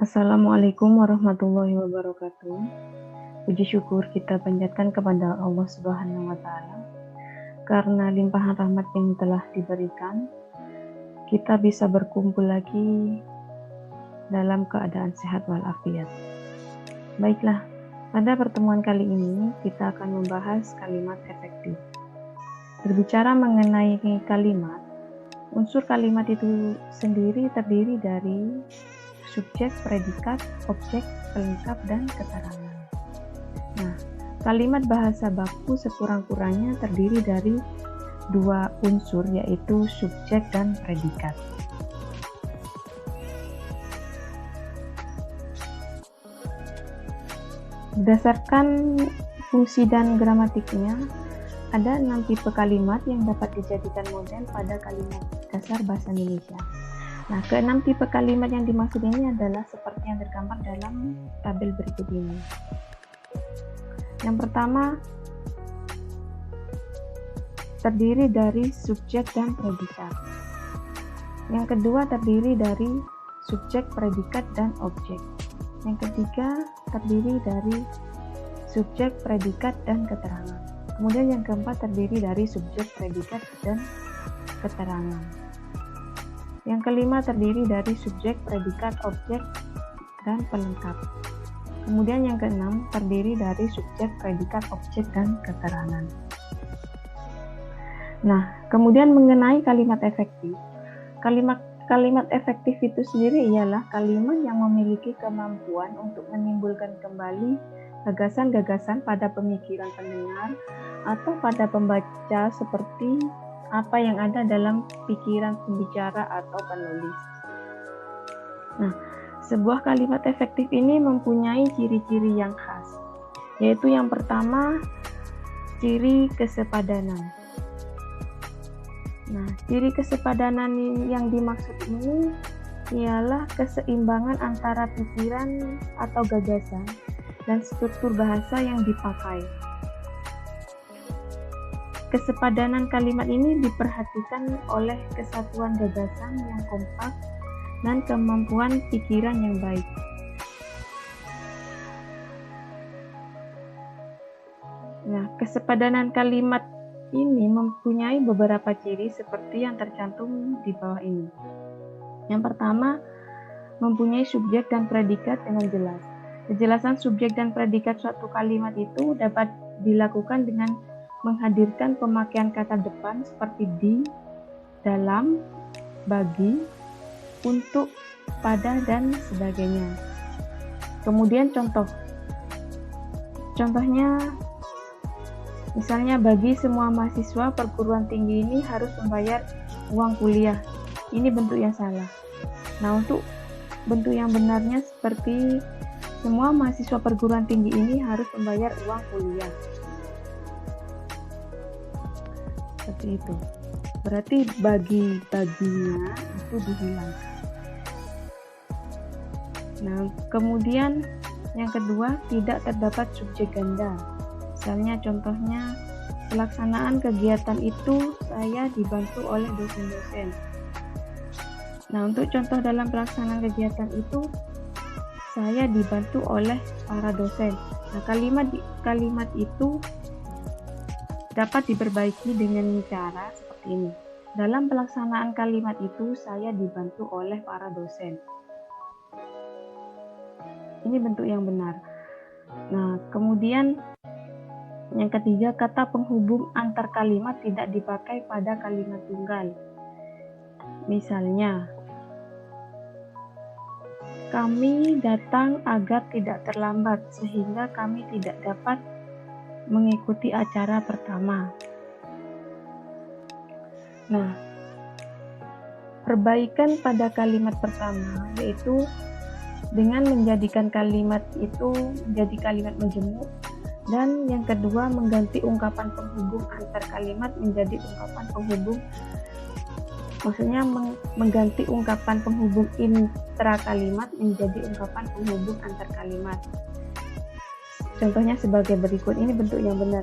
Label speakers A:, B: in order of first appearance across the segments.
A: Assalamualaikum warahmatullahi wabarakatuh. Puji syukur kita panjatkan kepada Allah Subhanahu wa Ta'ala, karena limpahan rahmat yang telah diberikan, kita bisa berkumpul lagi dalam keadaan sehat walafiat. Baiklah, pada pertemuan kali ini kita akan membahas kalimat efektif. Berbicara mengenai kalimat, unsur kalimat itu sendiri terdiri dari subjek, predikat, objek, pelengkap, dan keterangan. Nah, kalimat bahasa baku sekurang-kurangnya terdiri dari dua unsur, yaitu subjek dan predikat. Berdasarkan fungsi dan gramatiknya, ada 6 tipe kalimat yang dapat dijadikan model pada kalimat dasar bahasa Indonesia. Nah, ke-6 tipe kalimat yang dimaksud ini adalah seperti yang tergambar dalam tabel berikut ini. Yang pertama, terdiri dari subjek dan predikat. Yang kedua, terdiri dari subjek, predikat, dan objek. Yang ketiga, terdiri dari subjek, predikat, dan keterangan. Kemudian yang keempat, terdiri dari subjek, predikat, dan keterangan. Yang kelima, terdiri dari subjek, predikat, objek, dan pelengkap. Kemudian yang keenam, terdiri dari subjek, predikat, objek, dan keterangan. Nah, kemudian mengenai kalimat efektif. Kalimat efektif itu sendiri ialah kalimat yang memiliki kemampuan untuk menimbulkan kembali gagasan-gagasan pada pemikiran pendengar atau pada pembaca seperti apa yang ada dalam pikiran pembicara atau penulis. Nah, sebuah kalimat efektif ini mempunyai ciri-ciri yang khas, yaitu yang pertama, ciri kesepadanan. Nah, ciri kesepadanan yang dimaksud ini ialah keseimbangan antara pikiran atau gagasan dan struktur bahasa yang dipakai. Kesepadanan kalimat ini diperhatikan oleh kesatuan gagasan yang kompak dan kemampuan pikiran yang baik. Nah, kesepadanan kalimat ini mempunyai beberapa ciri seperti yang tercantum di bawah ini. Yang pertama, mempunyai subjek dan predikat dengan jelas. Kejelasan subjek dan predikat suatu kalimat itu dapat dilakukan dengan menghadirkan pemakaian kata depan seperti di, dalam, bagi, untuk, pada, dan sebagainya. Kemudian contohnya misalnya, bagi semua mahasiswa perguruan tinggi ini harus membayar uang kuliah. Ini bentuk yang salah. Nah, untuk bentuk yang benarnya seperti semua mahasiswa perguruan tinggi ini harus membayar uang kuliah. Seperti itu. Berarti bagi-baginya itu dihilangkan. Nah, kemudian yang kedua, tidak terdapat subjek ganda. Misalnya contohnya, pelaksanaan kegiatan itu saya dibantu oleh dosen-dosen. Nah, untuk contoh dalam pelaksanaan kegiatan itu saya dibantu oleh para dosen. Nah, kalimat itu dapat diperbaiki dengan cara seperti ini. Dalam pelaksanaan kalimat itu, saya dibantu oleh para dosen. Ini bentuk yang benar. Nah, kemudian yang ketiga, kata penghubung antar kalimat tidak dipakai pada kalimat tunggal. Misalnya, kami datang agar tidak terlambat, sehingga kami tidak dapat mengikuti acara pertama. Nah, perbaikan pada kalimat pertama yaitu dengan menjadikan kalimat itu menjadi kalimat majemuk, dan yang kedua mengganti ungkapan penghubung antar kalimat menjadi ungkapan penghubung, maksudnya mengganti ungkapan penghubung intra kalimat menjadi ungkapan penghubung antar kalimat. Contohnya sebagai berikut, ini bentuk yang benar.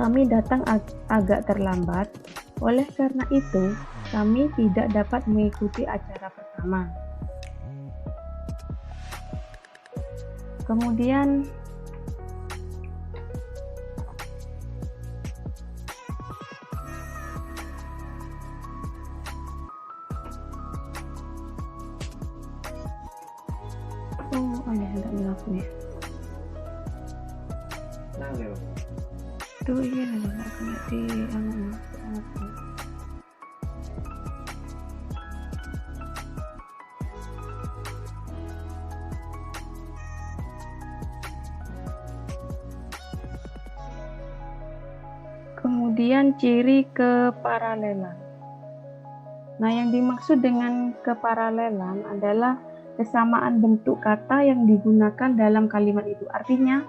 A: Kami datang agak terlambat, oleh karena itu kami tidak dapat mengikuti acara pertama. Kemudian ya enggak berlaku ya. Tuh iya enggak kena di Kemudian ciri keparalelan. Nah, yang dimaksud dengan keparalelan adalah kesamaan bentuk kata yang digunakan dalam kalimat itu. Artinya,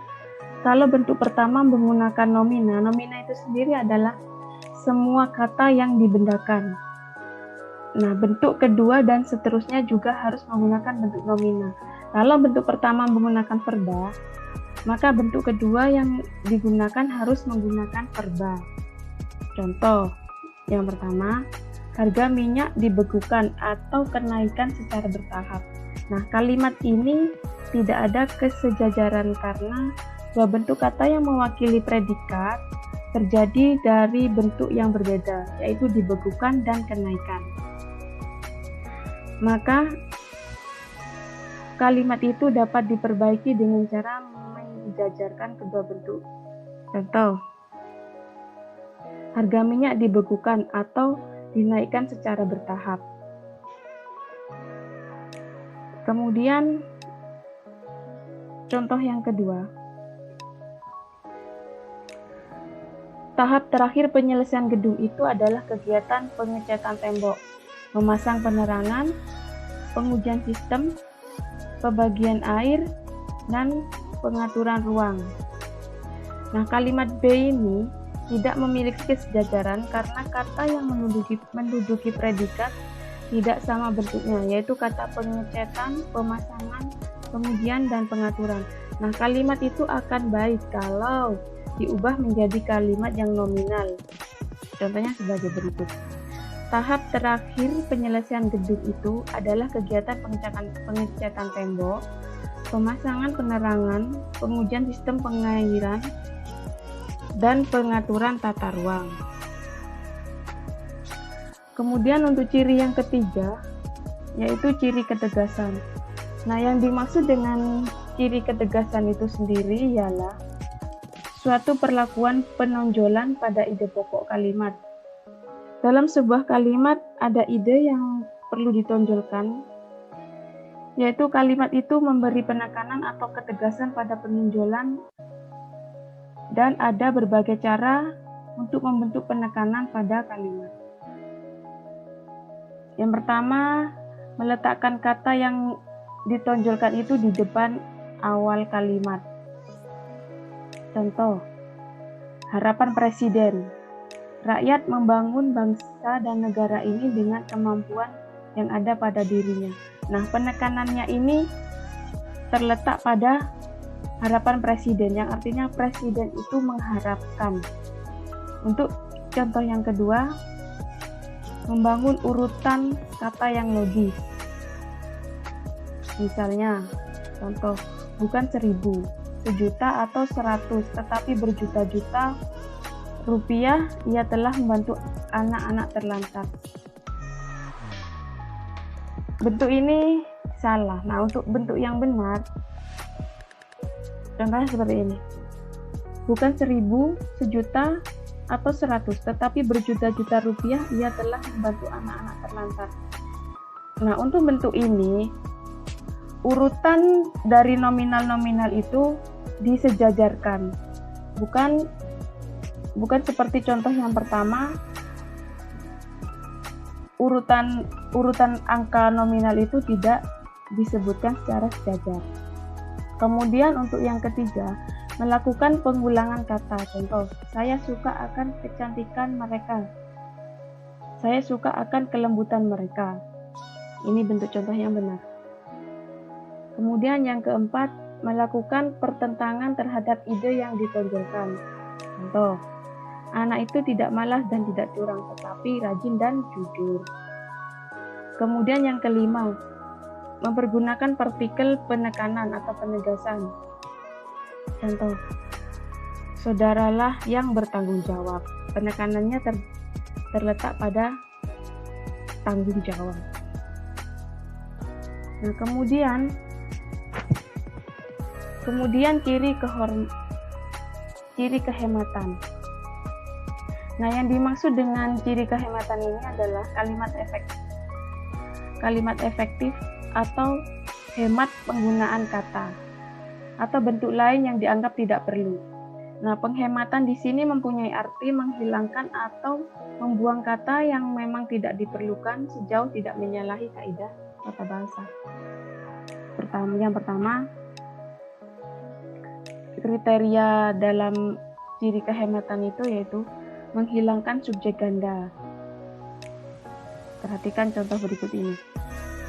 A: kalau bentuk pertama menggunakan nomina, nomina itu sendiri adalah semua kata yang dibendakan. Nah, bentuk kedua dan seterusnya juga harus menggunakan bentuk nomina. Kalau bentuk pertama menggunakan verba, maka bentuk kedua yang digunakan harus menggunakan verba. Contoh, yang pertama, harga minyak dibekukan atau kenaikan secara bertahap. Nah, kalimat ini tidak ada kesejajaran karena dua bentuk kata yang mewakili predikat terjadi dari bentuk yang berbeda, yaitu dibekukan dan kenaikan. Maka, kalimat itu dapat diperbaiki dengan cara menjajarkan kedua bentuk. Contoh, harga minyak dibekukan atau dinaikkan secara bertahap. Kemudian, contoh yang kedua. Tahap terakhir penyelesaian gedung itu adalah kegiatan pengecatan tembok, memasang penerangan, pengujian sistem, pembagian air, dan pengaturan ruang. Nah, kalimat B ini tidak memiliki kesejajaran karena kata yang menduduki predikat tidak sama bentuknya, yaitu kata pengecatan, pemasangan, pengujian, dan pengaturan. Nah, kalimat itu akan baik kalau diubah menjadi kalimat yang nominal. Contohnya sebagai berikut. Tahap terakhir penyelesaian gedung itu adalah kegiatan pengecatan tembok, pemasangan penerangan, pengujian sistem pengairan, dan pengaturan tata ruang. Kemudian untuk ciri yang ketiga, yaitu ciri ketegasan. Nah, yang dimaksud dengan ciri ketegasan itu sendiri ialah suatu perlakuan penonjolan pada ide pokok kalimat. Dalam sebuah kalimat ada ide yang perlu ditonjolkan, yaitu kalimat itu memberi penekanan atau ketegasan pada penonjolan, dan ada berbagai cara untuk membentuk penekanan pada kalimat. Yang pertama, meletakkan kata yang ditonjolkan itu di depan awal kalimat. Contoh, harapan presiden, rakyat membangun bangsa dan negara ini dengan kemampuan yang ada pada dirinya. Nah, penekanannya ini terletak pada harapan presiden, yang artinya presiden itu mengharapkan. Untuk contoh yang kedua, membangun urutan kata yang logis. Misalnya, contoh, bukan 1000, sejuta atau 100, tetapi berjuta-juta rupiah ia telah membantu anak-anak terlantar. Bentuk ini salah. Nah, untuk bentuk yang benar, contohnya seperti ini. Bukan 1000, sejuta, atau 100, tetapi berjuta-juta rupiah ia telah membantu anak-anak terlantar. Nah, untuk bentuk ini, urutan dari nominal-nominal itu disejajarkan. Bukan seperti contoh yang pertama, urutan angka nominal itu tidak disebutkan secara sejajar. Kemudian untuk yang ketiga, melakukan pengulangan kata. Contoh, saya suka akan kecantikan mereka. Saya suka akan kelembutan mereka. Ini bentuk contoh yang benar. Kemudian yang keempat, melakukan pertentangan terhadap ide yang ditonjolkan. Contoh, anak itu tidak malas dan tidak curang, tetapi rajin dan jujur. Kemudian yang kelima, mempergunakan partikel penekanan atau penegasan. Contoh, saudaralah yang bertanggung jawab. Penekanannya terletak pada tanggung jawab. Nah, kemudian ciri kehematan. Nah, yang dimaksud dengan ciri kehematan ini adalah kalimat efektif atau hemat penggunaan kata atau bentuk lain yang dianggap tidak perlu. Nah, penghematan di sini mempunyai arti menghilangkan atau membuang kata yang memang tidak diperlukan sejauh tidak menyalahi kaidah tata bahasa. Yang pertama, kriteria dalam ciri kehematan itu yaitu menghilangkan subjek ganda. Perhatikan contoh berikut ini.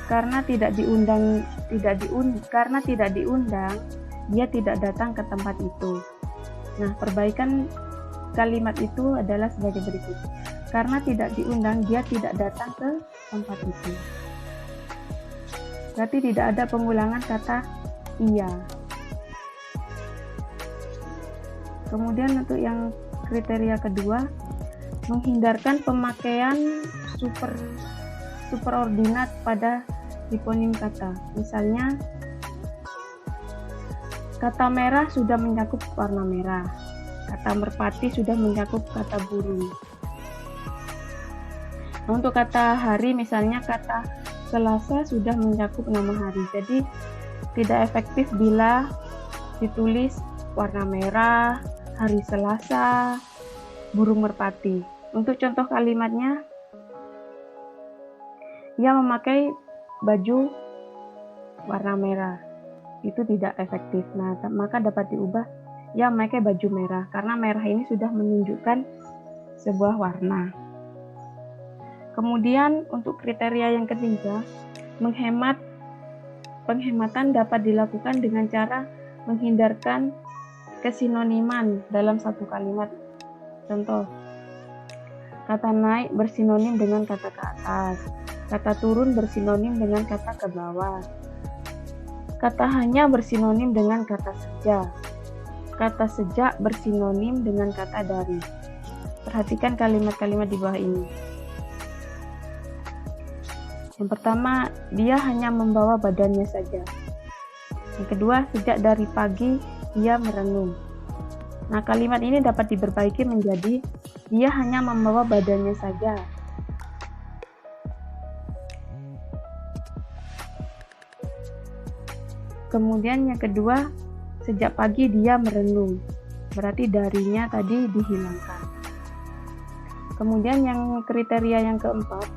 A: Karena tidak diundang, dia tidak datang ke tempat itu. Nah, perbaikan kalimat itu adalah sebagai berikut. Karena tidak diundang, dia tidak datang ke tempat itu. Berarti tidak ada pengulangan kata iya. Kemudian untuk yang kriteria kedua, menghindarkan pemakaian superordinat pada hiponim kata. Misalnya, kata merah sudah mencakup warna merah. Kata merpati sudah mencakup kata burung. Nah, untuk kata hari misalnya kata Selasa sudah mencakup nama hari. Jadi tidak efektif bila ditulis warna merah, hari Selasa, burung merpati. Untuk contoh kalimatnya, ia memakai baju warna merah. Itu tidak efektif. Nah, maka dapat diubah ia memakai baju merah karena merah ini sudah menunjukkan sebuah warna. Kemudian untuk kriteria yang ketiga, penghematan dapat dilakukan dengan cara menghindarkan kesinoniman dalam satu kalimat. Contoh, kata naik bersinonim dengan kata ke atas, kata turun bersinonim dengan kata ke bawah, kata hanya bersinonim dengan kata saja, kata sejak bersinonim dengan kata dari. Perhatikan kalimat-kalimat di bawah ini. Yang pertama, dia hanya membawa badannya saja. Yang kedua, sejak dari pagi dia merenung. Nah, kalimat ini dapat diperbaiki menjadi dia hanya membawa badannya saja. Kemudian yang kedua, sejak pagi dia merenung. Berarti darinya tadi dihilangkan. Kemudian yang kriteria yang keempat,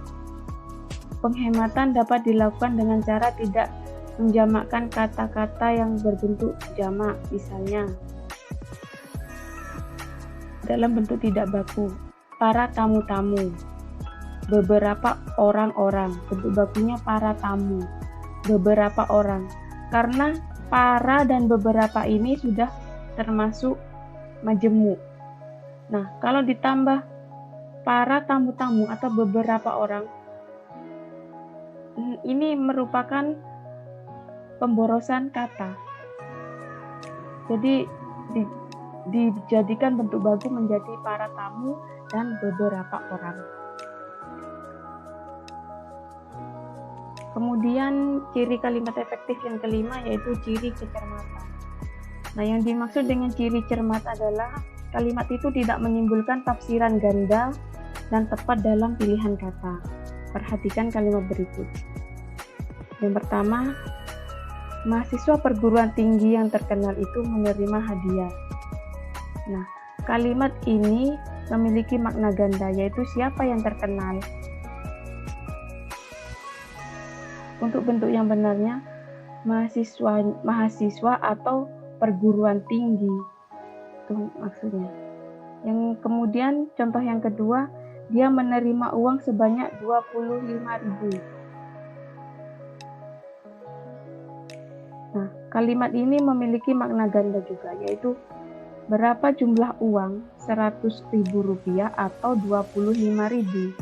A: penghematan dapat dilakukan dengan cara tidak menjamakkan kata-kata yang berbentuk jamak. Misalnya, dalam bentuk tidak baku, para tamu-tamu, beberapa orang-orang. Bentuk bakunya para tamu, beberapa orang. Karena para dan beberapa ini sudah termasuk majemuk. Nah, kalau ditambah para tamu-tamu atau beberapa orang, ini merupakan pemborosan kata. Jadi dijadikan bentuk baku menjadi para tamu dan beberapa orang. Kemudian ciri kalimat efektif yang kelima yaitu ciri kecermatan. Nah, yang dimaksud dengan ciri cermat adalah kalimat itu tidak menimbulkan tafsiran ganda dan tepat dalam pilihan kata. Perhatikan kalimat berikut. Yang pertama, mahasiswa perguruan tinggi yang terkenal itu menerima hadiah. Nah, kalimat ini memiliki makna ganda, yaitu siapa yang terkenal. Untuk bentuk yang benarnya, mahasiswa atau perguruan tinggi. Itu maksudnya. Yang kemudian contoh yang kedua, dia menerima uang sebanyak 25.000. Nah, kalimat ini memiliki makna ganda juga, yaitu berapa jumlah uang? 100.000 rupiah atau 25.000.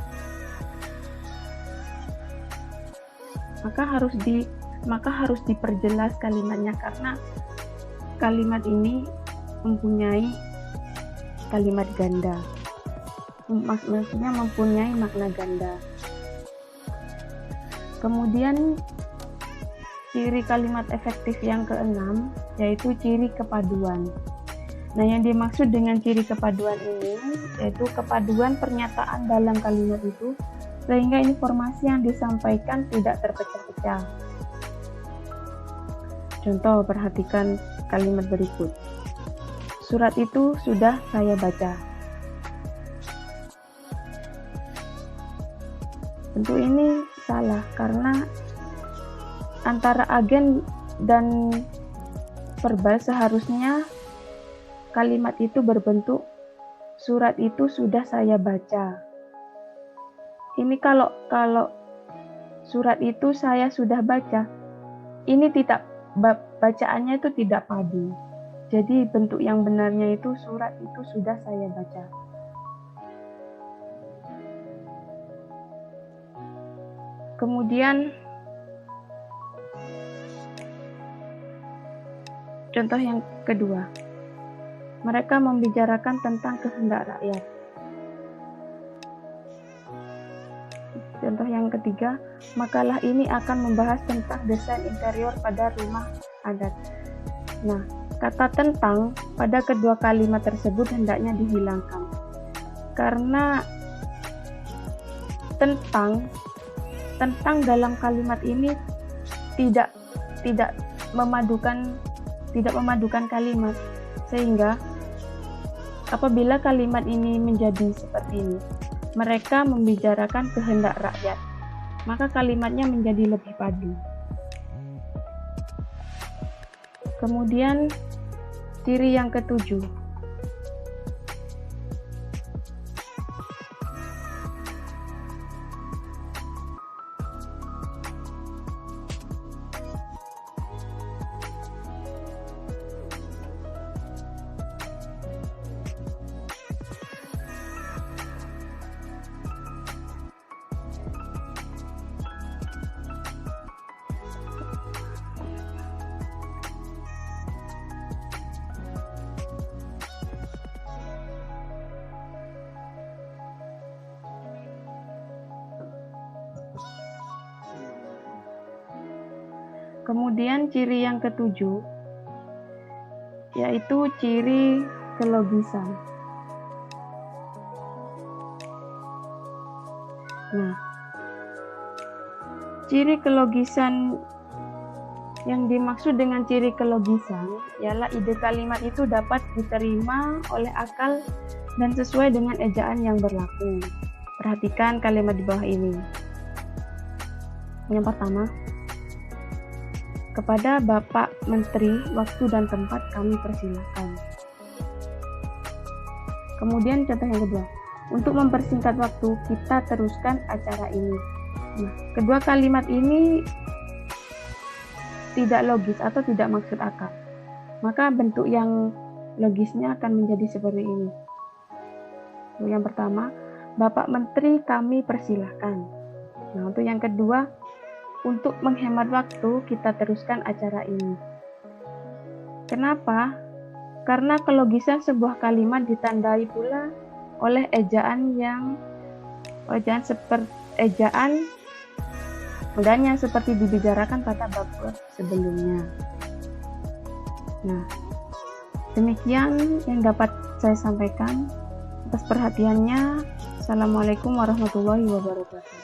A: Maka harus maka harus diperjelas kalimatnya karena kalimat ini mempunyai kalimat ganda. Maksudnya mempunyai makna ganda. Kemudian ciri kalimat efektif yang keenam yaitu ciri kepaduan. Nah, yang dimaksud dengan ciri kepaduan ini yaitu kepaduan pernyataan dalam kalimat itu sehingga informasi yang disampaikan tidak terpecah-pecah. Contoh, perhatikan kalimat berikut. Surat itu sudah saya baca. Tentu ini salah karena antara agen dan verbal seharusnya kalimat itu berbentuk surat itu sudah saya baca. Ini kalau surat itu saya sudah baca, ini tidak bacaannya itu tidak padu. Jadi bentuk yang benarnya itu surat itu sudah saya baca. Kemudian contoh yang kedua, mereka membicarakan tentang kehendak rakyat. Contoh yang ketiga, makalah ini akan membahas tentang desain interior pada rumah adat. Nah, kata tentang pada kedua kalimat tersebut hendaknya dihilangkan karena tentang dalam kalimat ini tidak memadukan kalimat, sehingga apabila kalimat ini menjadi seperti ini, mereka membicarakan kehendak rakyat, maka kalimatnya menjadi lebih padu. Kemudian ciri yang ketujuh, kemudian ciri yang ketujuh yaitu ciri kelogisan. Nah, ciri kelogisan yang dimaksud dengan ciri kelogisan ialah ide kalimat itu dapat diterima oleh akal dan sesuai dengan ejaan yang berlaku. Perhatikan kalimat di bawah ini. Yang pertama, kepada Bapak Menteri, waktu dan tempat kami persilakan. Kemudian contoh yang kedua, untuk mempersingkat waktu, kita teruskan acara ini. Nah, kedua kalimat ini tidak logis atau tidak maksud akal. Maka bentuk yang logisnya akan menjadi seperti ini. Yang pertama, Bapak Menteri kami persilahkan. Nah, untuk yang kedua, untuk menghemat waktu, kita teruskan acara ini. Kenapa? Karena kelogisan sebuah kalimat ditandai pula oleh ejaan dan yang seperti dibicarakan pada bab sebelumnya. Nah, demikian yang dapat saya sampaikan. Atas perhatiannya, Assalamualaikum warahmatullahi wabarakatuh.